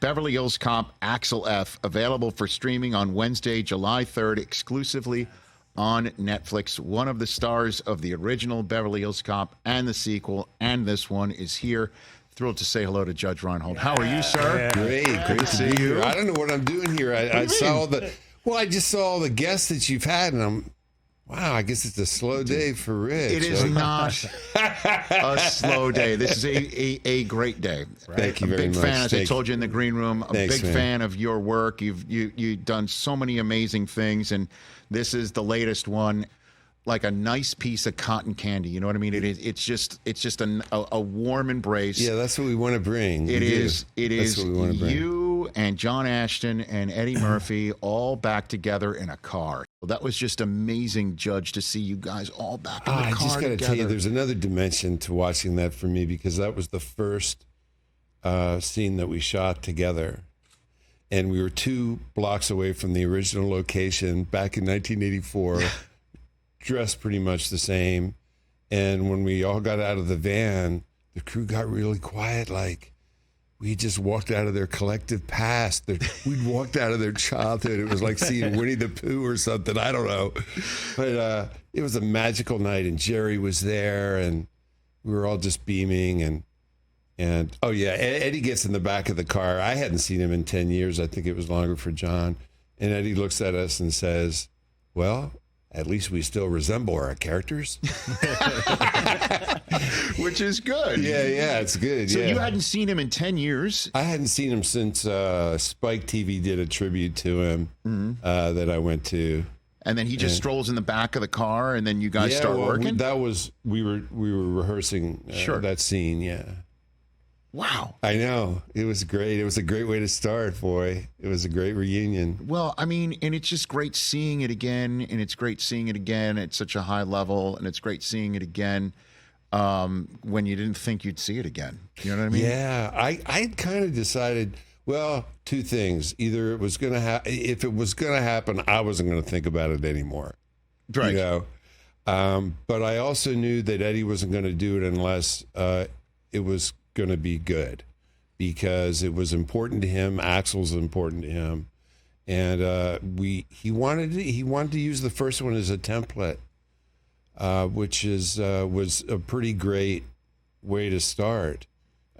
Beverly Hills Cop, Axel F, available for streaming on Wednesday, July 3rd, exclusively on Netflix. One of the stars of the original Beverly Hills Cop and the sequel, and this one, is here. Thrilled to say hello to Judge Reinhold. How are you, sir? Great to see you. I don't know what I'm doing here. I saw I just saw all the guests that you've had, and wow, I guess it's a slow day for Rich. It is not a slow day. This is a great day. Right. Thank you very much. A big fan, as I told you in the green room, Thanks, big fan of your work. You've done so many amazing things, and this is the latest one. Like a nice piece of cotton candy, you know what I mean? It's just a warm embrace. Yeah, that's what we want to bring. It is what we want to bring. You and John Ashton and Eddie Murphy all back together in a car. That was just amazing, Judge, to see you guys all back in the car I just got to tell you, there's another dimension to watching that for me, because that was the first scene that we shot together. And we were 2 blocks away from the original location back in 1984. Dressed pretty much the same, and when we all got out of the van, the crew got really quiet, like we just walked out of their collective past. We'd walked out of their childhood. It was like seeing Winnie the Pooh or something, I don't know, but it was a magical night, and Jerry was there, and we were all just beaming, and oh yeah, Eddie gets in the back of the car. I hadn't seen him in 10 years. I think it was longer for John. And Eddie looks at us and says, well, at least we still resemble our characters. Which is good. Yeah, it's good. So you hadn't seen him in 10 years? I hadn't seen him since Spike TV did a tribute to him that I went to. And then he just strolls in the back of the car, and then you guys start working? We were rehearsing that scene, yeah. Wow. I know. It was great. It was a great way to start, boy. It was a great reunion. Well, I mean, and it's just great seeing it again, and it's great seeing it again at such a high level, and it's great seeing it again when you didn't think you'd see it again. You know what I mean? Yeah. I kind of decided, well, 2 things. Either it was going to happen. If it was going to happen, I wasn't going to think about it anymore. Right. You know? But I also knew that Eddie wasn't going to do it unless it was going to be good, because it was important to him. Axel's important to him, and he wanted to use the first one as a template, which was a pretty great way to start.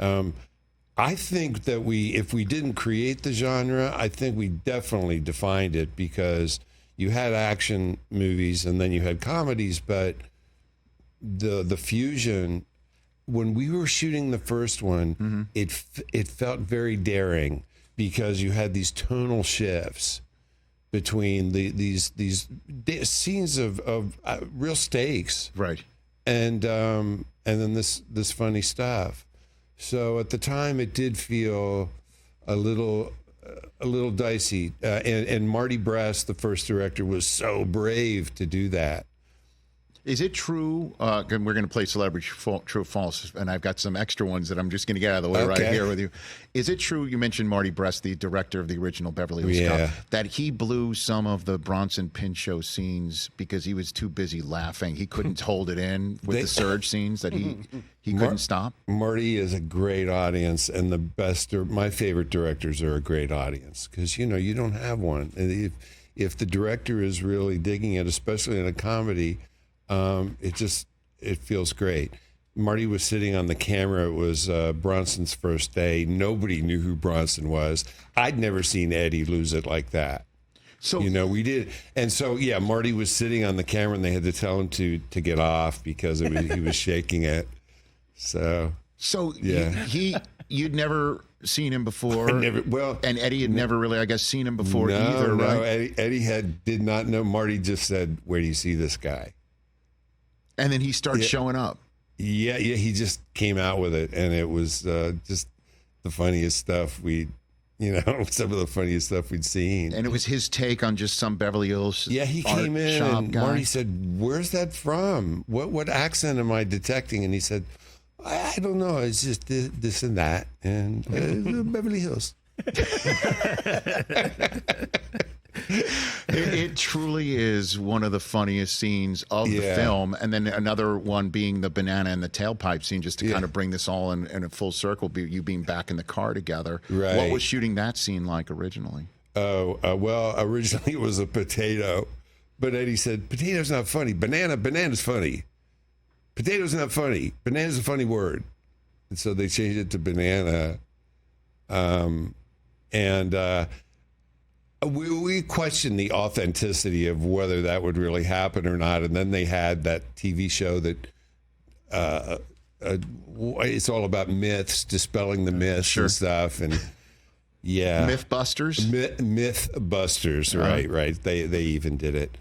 I think that if we didn't create the genre, I think we definitely defined it, because you had action movies and then you had comedies, but the fusion. When we were shooting the first one, it felt very daring, because you had these tonal shifts between these scenes of real stakes, right? And then this funny stuff. So at the time, it did feel a little dicey. And Marty Brest, the first director, was so brave to do that. Is it true, and we're going to play Celebrity True or False, and I've got some extra ones that I'm just going to get out of the way right here with you. Is it true, you mentioned Marty Brest, the director of the original Beverly Hills Cop, that he blew some of the Bronson Pinchot scenes because he was too busy laughing? He couldn't hold it in with the surge scenes, that he couldn't stop? Marty is a great audience, and my favorite directors are a great audience, because, you don't have one. And if the director is really digging it, especially in a comedy, it feels great. Marty was sitting on the camera. It was Bronson's first day. Nobody knew who Bronson was. I'd never seen Eddie lose it like that. So we did, and so Marty was sitting on the camera, and they had to tell him to get off because he was shaking it. So you'd never seen him before. And Eddie had never really, I guess, seen him before either. No, right? Eddie did not know. Marty just said, "Where do you see this guy?" And then he starts showing up. Yeah, he just came out with it, and it was just the funniest stuff some of the funniest stuff we'd seen. And it was his take on just some Beverly Hills he came in, and guy. Marty said, "Where's that from? What accent am I detecting?" And he said, "I don't know. It's just this and that, and Beverly Hills." It truly is one of the funniest scenes of the film. And then another one being the banana and the tailpipe scene, just to kind of bring this all in a full circle, you being back in the car together. Right. What was shooting that scene like originally? Well, originally it was a potato, but Eddie said, potato's not funny. Banana's funny. Potato's not funny. Banana's a funny word. And so they changed it to banana. We questioned the authenticity of whether that would really happen or not. And then they had that TV show that it's all about myths, dispelling the myths and stuff. And Mythbusters? Mythbusters, right. They even did it.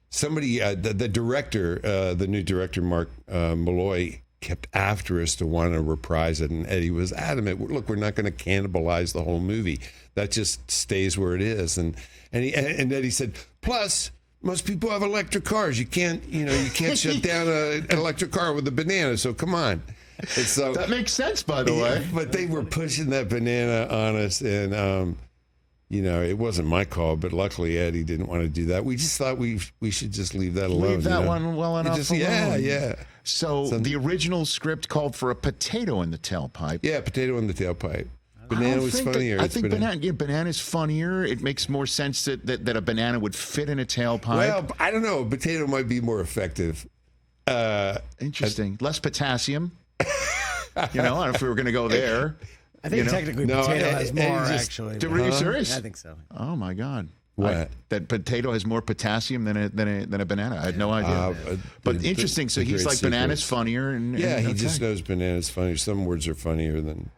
Somebody, the director, the new director, Mark Malloy, kept after us to want to reprise it, and Eddie was adamant. Look, we're not going to cannibalize the whole movie. That just stays where it is. And Eddie said, plus, most people have electric cars. You can't shut down an electric car with a banana. So come on. And so that makes sense, by the way. But they were pushing that banana on us, and it wasn't my call, but luckily Eddie didn't want to do that. We just thought we should just leave that alone. Leave that one well enough alone. Yeah. So the original script called for a potato in the tailpipe. Yeah, potato in the tailpipe. Banana was funnier. I think banana's funnier. It makes more sense that a banana would fit in a tailpipe. Well, I don't know. A potato might be more effective. Interesting. Less potassium. I don't know if we were going to go there. I think technically potato has more, actually. Are you serious? I think so. Oh, my God. What? That potato has more potassium than a banana. I had no idea. But interesting. So he's like, banana's funnier. He just knows banana's funnier. Some words are funnier than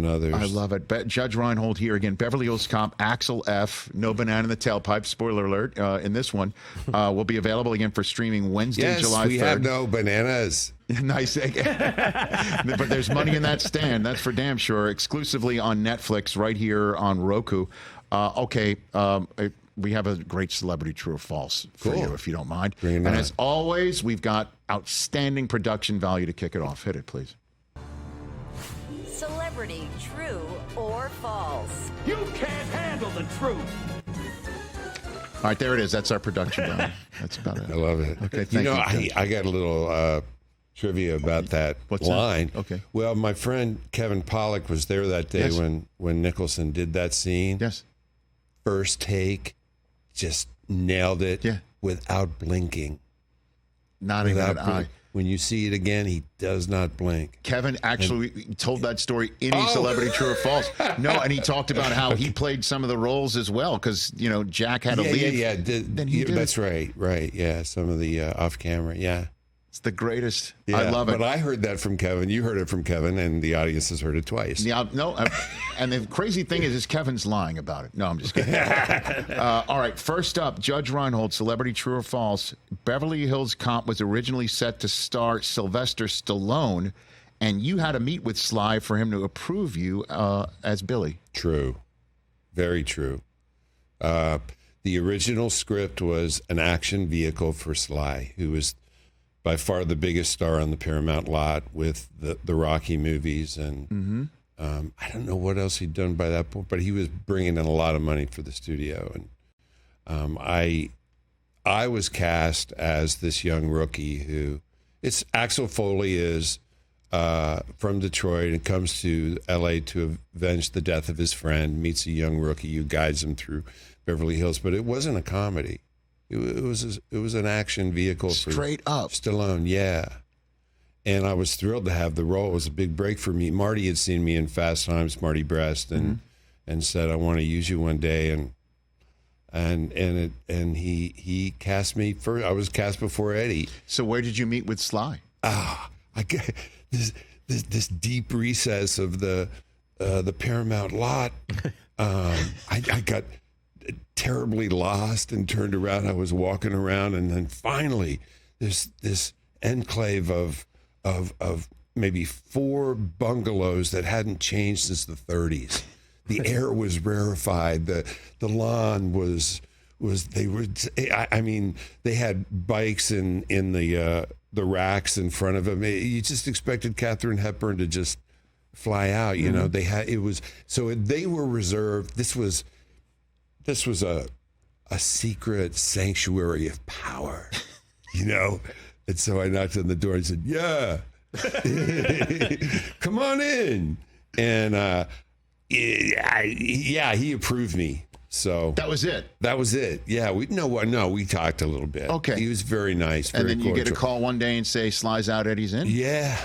others. I love it. Judge Reinhold here again. Beverly Hills Cop, Axel F. No banana in the tailpipe. Spoiler alert. In this one, will be available again for streaming Wednesday, July 3rd. Yes, we have no bananas. Nice. But there's money in that stand. That's for damn sure. Exclusively on Netflix right here on Roku. We have a great celebrity true or false for you, if you don't mind. Bring it on. As always, we've got outstanding production value to kick it off. Hit it, please. Celebrity true or false? You can't handle the truth. All right, there it is. That's our production value. That's about it. I love it. Okay, thank you. I got a little trivia about that line. That? Okay. Well, my friend Kevin Pollak was there that day when Nicholson did that scene. Yes. First take, just nailed it without blinking. Not even an eye. When you see it again, he does not blink. Kevin actually told that story in a Celebrity True or False. No, and he talked about how he played some of the roles as well because, Jack had to leave. Yeah. That's right. Yeah, some of the off-camera, It's the greatest. Yeah, I love it. But I heard that from Kevin. You heard it from Kevin, and the audience has heard it twice. Yeah, and the crazy thing is Kevin's lying about it. No, I'm just kidding. All right, first up, Judge Reinhold, Celebrity True or False. Beverly Hills Cop was originally set to star Sylvester Stallone, and you had to meet with Sly for him to approve you as Billy. True. Very true. The original script was an action vehicle for Sly, who was by far the biggest star on the Paramount lot with the Rocky movies. And I don't know what else he'd done by that point, but he was bringing in a lot of money for the studio. And I was cast as this young rookie who, Axel Foley is from Detroit and comes to L.A. to avenge the death of his friend, meets a young rookie who guides him through Beverly Hills. But it wasn't a comedy. It was an action vehicle for straight up Stallone, and I was thrilled to have the role. It was a big break for me. Marty had seen me in Fast Times, Marty Brest, and said, "I want to use you one day," and he cast me first. I was cast before Eddie. So where did you meet with Sly? I got this deep recess of the Paramount lot. I got terribly lost and turned around. I was walking around, and then finally this enclave of maybe 4 bungalows that hadn't changed since the 30s. The air was rarefied. The lawn was they had bikes in the racks in front of them. You just expected Katharine Hepburn to just fly out. They were reserved. This was this was a secret sanctuary of power, you know? And so I knocked on the door and said, yeah, come on in. And he approved me. So that was it. That was it. Yeah, we talked a little bit. Okay, he was very nice. Very and then you cordial. get a call one day and say, "Sly's out, Eddie's in." Yeah,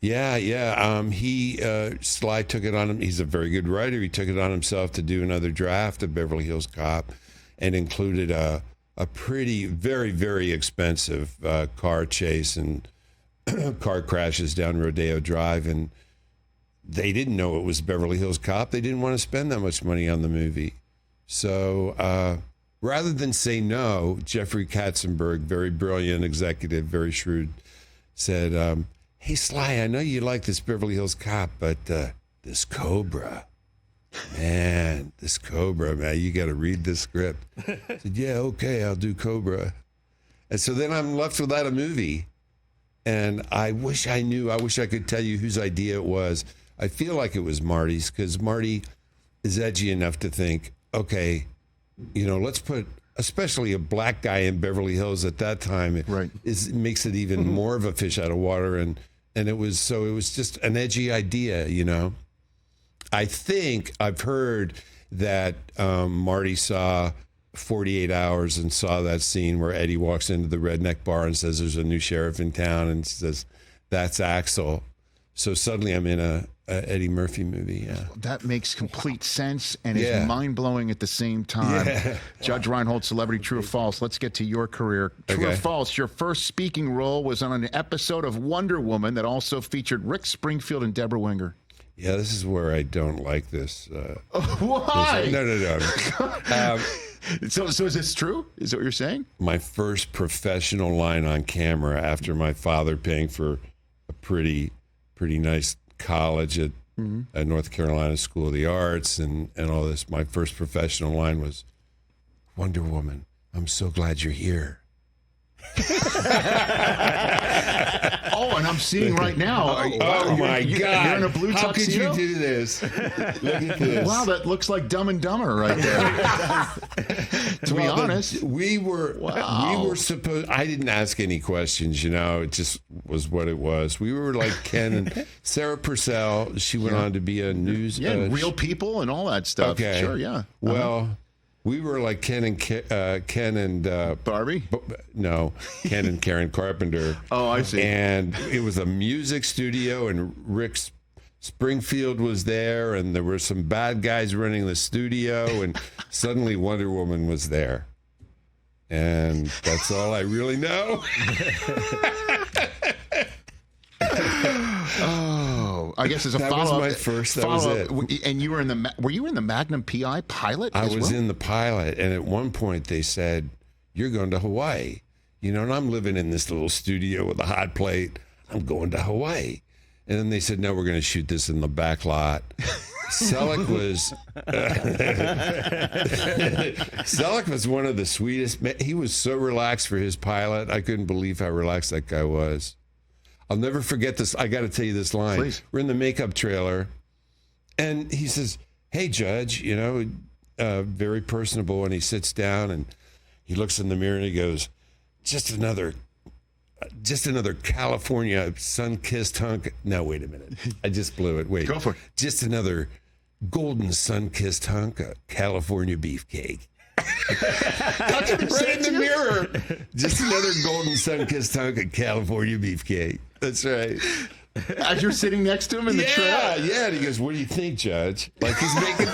yeah. Sly took it on him. He's a very good writer. He took it on himself to do another draft of Beverly Hills Cop, and included a pretty, very, very expensive car chase and car crashes down Rodeo Drive, and they didn't know it was Beverly Hills Cop. They didn't want to spend that much money on the movie. So rather than say no, Jeffrey Katzenberg, very brilliant executive, very shrewd, said, hey, Sly, I know you like this Beverly Hills Cop, but this Cobra, man, you got to read this script. I said, yeah, okay, I'll do Cobra. And so then I'm left without a movie. And I wish I could tell you whose idea it was. I feel like it was Marty's, because Marty is edgy enough to think, okay, let's put especially a black guy in Beverly Hills at that time. It makes it even more of a fish out of water. And it was just an edgy idea, I think I've heard that Marty saw 48 Hours and saw that scene where Eddie walks into the redneck bar and says there's a new sheriff in town, and says, that's Axel. So suddenly I'm in a Eddie Murphy movie. Yeah, that makes complete sense and is mind-blowing at the same time. Yeah. Judge Reinhold, Celebrity, True or False. Let's get to your career. True or false, your first speaking role was on an episode of Wonder Woman that also featured Rick Springfield and Deborah Winger. Yeah, this is where I don't like this. Why? No. So is this true? Is that what you're saying? My first professional line on camera after my father paying for a pretty nice college at North Carolina School of the Arts and all this. My first professional line was, Wonder Woman, I'm so glad you're here. Oh, and I'm seeing right now. Oh my God! You're in a blue tuxedo. How could you do this? Look at this. Wow, that looks like Dumb and Dumber right there. To be honest, we were supposed. I didn't ask any questions. It just was what it was. We were like Ken and Sarah Purcell. She went on to be a news. Real people and all that stuff. Okay, sure, yeah. Well. We were like Ken and Barbie? No, Ken and Karen Carpenter. Oh, I see. And it was a music studio, and Rick Springfield was there, and there were some bad guys running the studio, and suddenly Wonder Woman was there. And that's all I really know. Oh, I guess as a follow-up. That was my first. That was it. And you were were you in the Magnum PI pilot? I was in the pilot, and at one point they said, "You're going to Hawaii," and I'm living in this little studio with a hot plate. I'm going to Hawaii, and then they said, "No, we're going to shoot this in the back lot." Selleck was one of the sweetest. He was so relaxed for his pilot. I couldn't believe how relaxed that guy was. I'll never forget this. I got to tell you this line. Please. We're in the makeup trailer, and he says, "Hey, Judge," very personable, and he sits down and he looks in the mirror and he goes, just another California sun-kissed hunk. No, wait a minute. I just blew it. Wait. Go for it. Just another golden sun-kissed hunk of California beefcake. That's what right in the mirror. Just another golden sun-kissed hunk of California beefcake. That's right. As you're sitting next to him in the trailer? Yeah. And he goes, "What do you think, Judge?" Like he's making,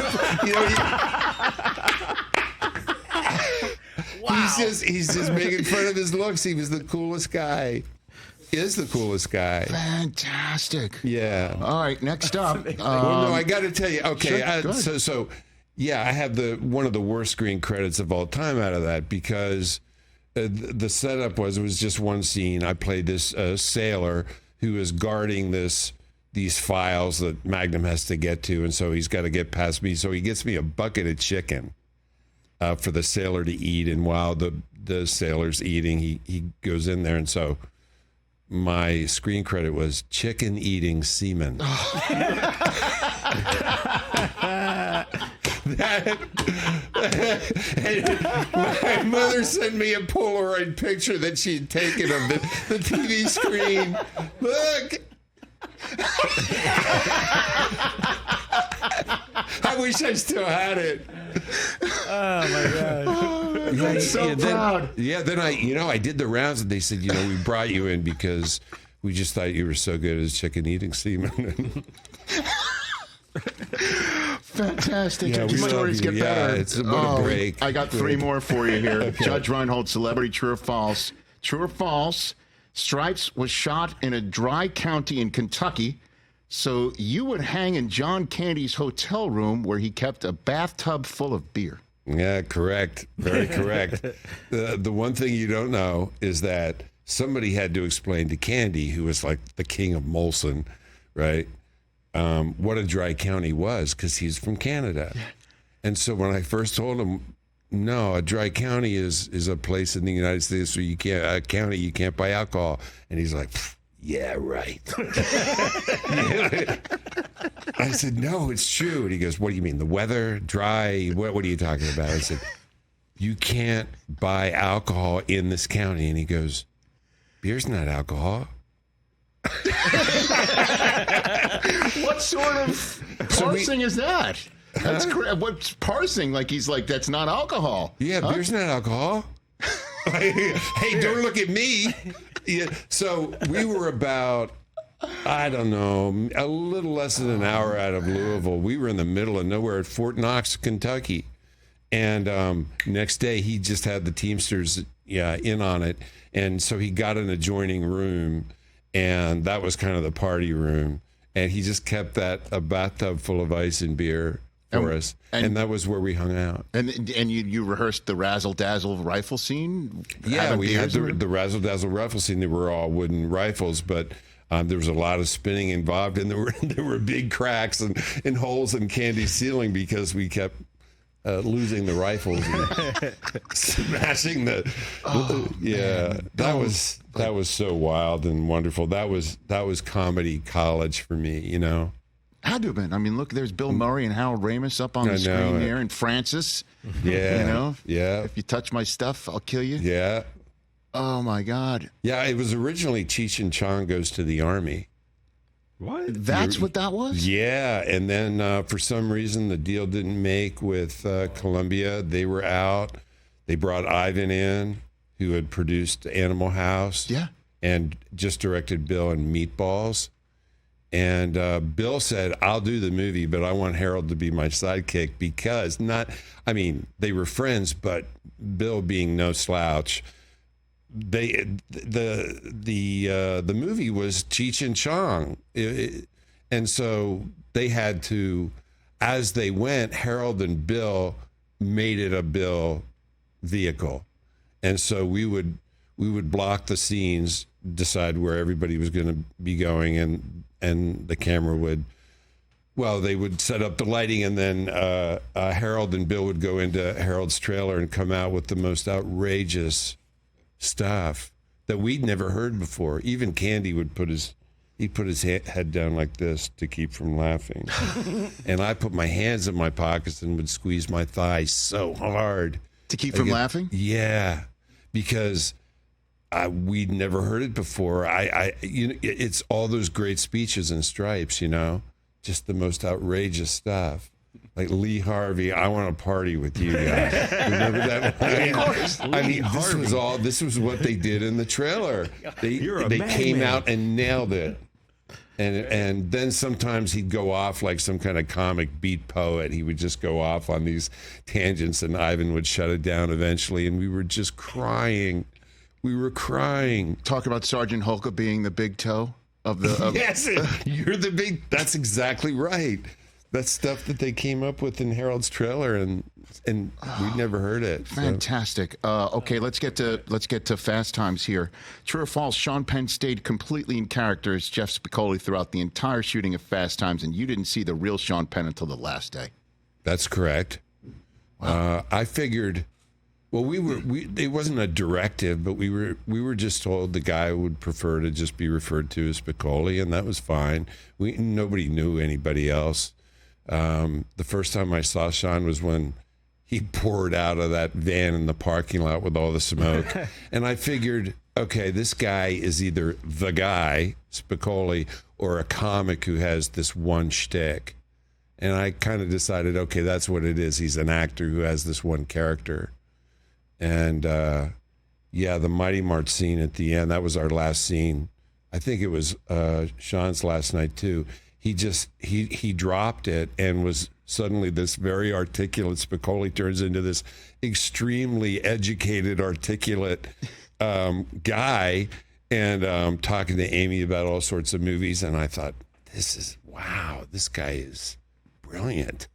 Wow. He's just making fun of his looks. He was the coolest guy. He is the coolest guy. Fantastic. Yeah. All right, next up. Well, no, I got to tell you. Okay, sure, yeah, I have one of the worst screen credits of all time out of that because the setup was just one scene. I played this sailor who is guarding these files that Magnum has to get to, and so he's got to get past me. So he gets me a bucket of chicken for the sailor to eat, and while the sailor's eating, he goes in there, and so my screen credit was chicken eating seaman. Beer sent me a Polaroid picture that she had taken of the TV screen. Look. I wish I still had it. Oh my God! I'm so proud. Then I did the rounds, and they said, we brought you in because we just thought you were so good as chicken eating semen. Fantastic. Yeah, Stories get better. It's what a break. I got three more for you here. Okay. Judge Reinhold, celebrity, true or false? True or false? Stripes was shot in a dry county in Kentucky, so you would hang in John Candy's hotel room where he kept a bathtub full of beer. Yeah, correct. Very correct. The one thing you don't know is that somebody had to explain to Candy, who was like the king of Molson, right, what a dry county was, because he's from Canada. And so when I first told him, no, a dry county is a place in the United States where you can't buy alcohol. And he's like, yeah, right. I said, no, it's true. And he goes, what do you mean? The weather, dry? What are you talking about? I said, you can't buy alcohol in this county. And he goes, beer's not alcohol. What sort of parsing is that? That's what's parsing? Like he's like, that's not alcohol. Yeah, beer's not alcohol. Hey, don't look at me. Yeah, so we were about, I don't know, a little less than an hour out of Louisville. We were in the middle of nowhere at Fort Knox, Kentucky. And next day, he just had the Teamsters in on it. And so he got an adjoining room, and that was kind of the party room. And he just kept a bathtub full of ice and beer for us. And that was where we hung out. And you rehearsed the razzle-dazzle rifle scene? Yeah, we had the razzle-dazzle rifle scene. They were all wooden rifles, but there was a lot of spinning involved, and there were big cracks and holes in Candy's ceiling because we kept losing the rifles and smashing the. That was so wild and wonderful. That was comedy college for me, Had to have been. I mean, look, there's Bill Murray and Harold Ramis up on the screen there, and Francis. Yeah. If you touch my stuff, I'll kill you. Yeah. Oh my God. Yeah, it was originally Cheech and Chong Goes to the Army. What? That's what that was? Yeah, and then for some reason the deal didn't make with Columbia. They were out. They brought Ivan in, who had produced Animal House. Yeah. And just directed Bill and Meatballs. And Bill said, I'll do the movie, but I want Harold to be my sidekick because they were friends, but Bill being no slouch, the movie was Cheech and Chong. And so they had to, as they went, Harold and Bill made it a Bill vehicle. And so we would block the scenes, decide where everybody was going to be going, and the camera they would set up the lighting, and then Harold and Bill would go into Harold's trailer and come out with the most outrageous stuff that we'd never heard before. Even Candy would put his head down like this to keep from laughing. And I put my hands in my pockets and would squeeze my thighs so hard. To keep from laughing? Yeah, because we'd never heard it before. It's all those great speeches in Stripes, just the most outrageous stuff. Like Lee Harvey, I want to party with you guys. Remember that line? Of course. This was what they did in the trailer. They came out and nailed it. And then sometimes he'd go off like some kind of comic beat poet. He would just go off on these tangents, and Ivan would shut it down eventually, and we were just crying. We were crying. Talk about Sergeant Holka being the big toe of the... Yes, you're the big... That's exactly right. That's stuff that they came up with in Harold's trailer, and we'd never heard it. So. Fantastic. Okay, let's get to Fast Times here. True or false? Sean Penn stayed completely in character as Jeff Spicoli throughout the entire shooting of Fast Times, and you didn't see the real Sean Penn until the last day. That's correct. Wow. I figured. Well, it wasn't a directive, but we were just told the guy would prefer to just be referred to as Spicoli, and that was fine. Nobody knew anybody else. The first time I saw Sean was when he poured out of that van in the parking lot with all the smoke. And I figured, okay, this guy is either the guy, Spicoli, or a comic who has this one shtick. And I kind of decided, okay, that's what it is. He's an actor who has this one character. And yeah, the Mighty Mart scene at the end, that was our last scene. I think it was Sean's last night too. He dropped it and was suddenly this very articulate Spicoli turns into this extremely educated, articulate guy, and talking to Amy about all sorts of movies. And I thought, wow, this guy is brilliant,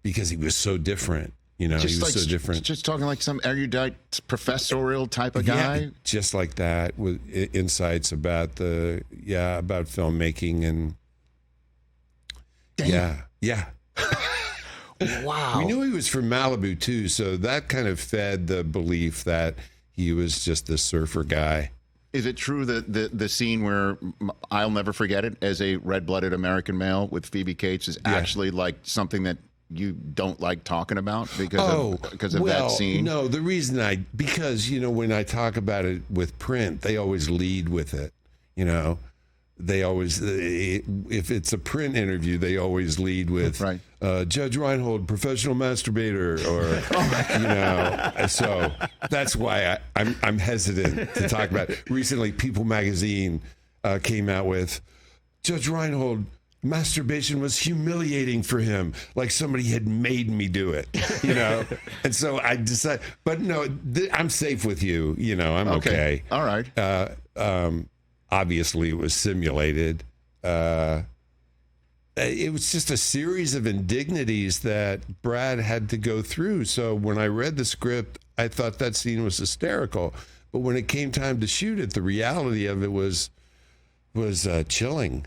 because he was so different. You know, he was so different. Just talking like some erudite professorial type of guy. Yeah, just like that, with insights about about filmmaking and Damn. yeah. Wow. We knew he was from Malibu too, so that kind of fed the belief that he was just this surfer guy. Is it true that the scene where I'll never forget it as a red-blooded American male with Phoebe Cates is actually like something that you don't like talking about because of that scene? No, the reason because, you know, when I talk about it with print, they always lead with it, you know. They always, if it's a print interview, they always lead with Judge Reinhold, professional masturbator, or you know. So that's why I'm hesitant to talk about it. Recently, People magazine came out with Judge Reinhold. Masturbation was humiliating for him, like somebody had made me do it, you know. And so I decided, but no, I'm safe with you, you know. I'm okay. All right. Obviously, it was simulated. It was just a series of indignities that Brad had to go through. So when I read the script, I thought that scene was hysterical. But when it came time to shoot it, the reality of it was chilling.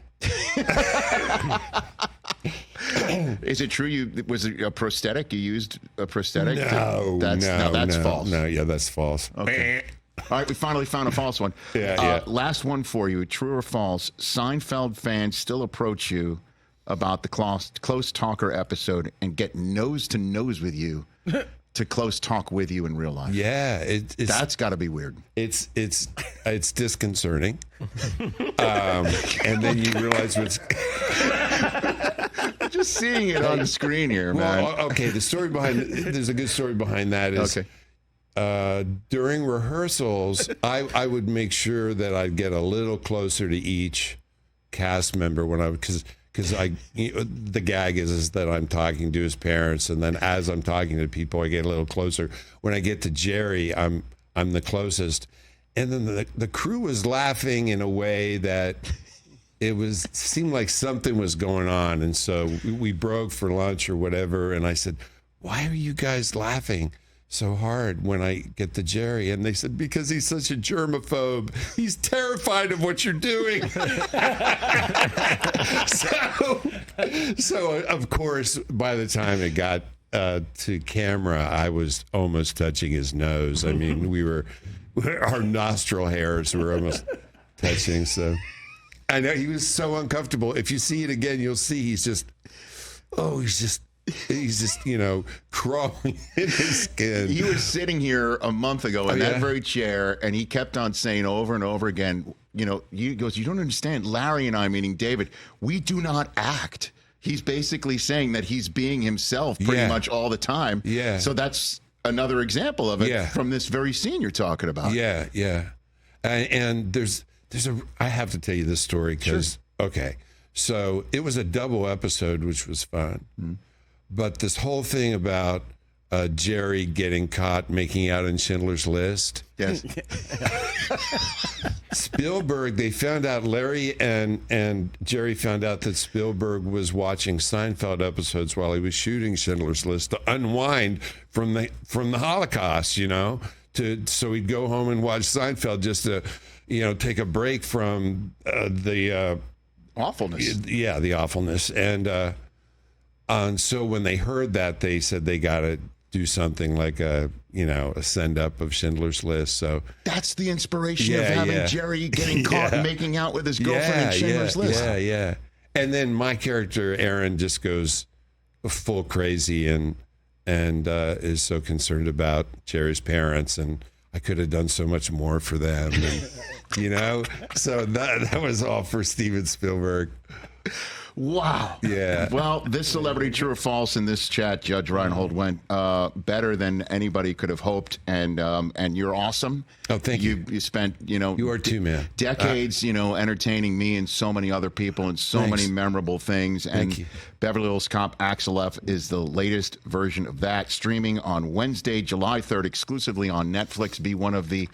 Is it true was it a prosthetic? You used a prosthetic? No, that's false. No, yeah, that's false. Okay. All right, we finally found a false one. Yeah. Last one for you. True or false? Seinfeld fans still approach you about the Close Talker episode and get nose to nose with you to close talk with you in real life. Yeah, that's got to be weird. It's disconcerting, and then you realize what's. Just seeing it on the screen here, man. Well, okay, there's a good story behind that. Okay. During rehearsals, I would make sure that I'd get a little closer to each cast member because the gag is that I'm talking to his parents, and then as I'm talking to people, I get a little closer. When I get to Jerry, I'm the closest, and then the crew was laughing in a way that seemed like something was going on, and so we broke for lunch or whatever, and I said, "Why are you guys laughing so hard when I get to Jerry?" And they said, "Because he's such a germaphobe. He's terrified of what you're doing." so of course, by the time it got to camera, I was almost touching his nose. I mean, our nostril hairs were almost touching. So I know he was so uncomfortable. If you see it again, you'll see he's just, you know, crawling in his skin. He was sitting here a month ago in that very chair, and he kept on saying over and over again, you know, he goes, "You don't understand. Larry and I," meaning David, "we do not act." He's basically saying that he's being himself pretty much all the time. Yeah. So that's another example of it from this very scene you're talking about. Yeah, yeah. And I have to tell you this story because, okay, so it was a double episode, which was fun. Mm. But this whole thing about Jerry getting caught making out in Schindler's List. Yes. Spielberg, they found out, Larry and Jerry found out that Spielberg was watching Seinfeld episodes while he was shooting Schindler's List to unwind from the Holocaust, you know, so he'd go home and watch Seinfeld just to, you know, take a break from the awfulness. Yeah, the awfulness. And so when they heard that, they said they got to do something like a send up of Schindler's List. So that's the inspiration of having Jerry getting caught making out with his girlfriend in Schindler's List. Yeah. And then my character Aaron just goes full crazy, and and is so concerned about Jerry's parents, and I could have done so much more for them, and, so that was all for Steven Spielberg. Wow. Yeah. Well, this celebrity, true or false, in this chat, Judge Reinhold went better than anybody could have hoped, and you're awesome. Oh, thank you. You spent, You are too, man. decades, entertaining me and so many other people and so Thanks. many memorable things. Thank And you. Beverly Hills Cop Axel F is the latest version of that, streaming on Wednesday, July 3rd, exclusively on Netflix. Be one of the,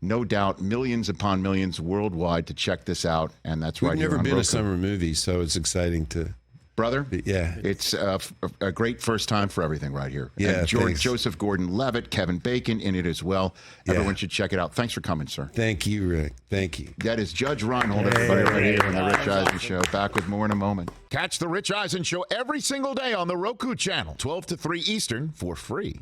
no doubt, millions upon millions worldwide to check this out. And that's We've right never here on been to Roku. summer movies, so it's exciting to. Brother, Yeah. it's a great first time for everything right here. Yeah, and thanks. Joseph Gordon-Levitt, Kevin Bacon in it as well. Yeah. Everyone should check it out. Thanks for coming, sir. Thank you, Rick. Thank you. That is Judge Reinhold, everybody, right here on The Rich Eisen Show. Back with more in a moment. Catch The Rich Eisen Show every single day on the Roku channel, 12 to 3 Eastern, for free.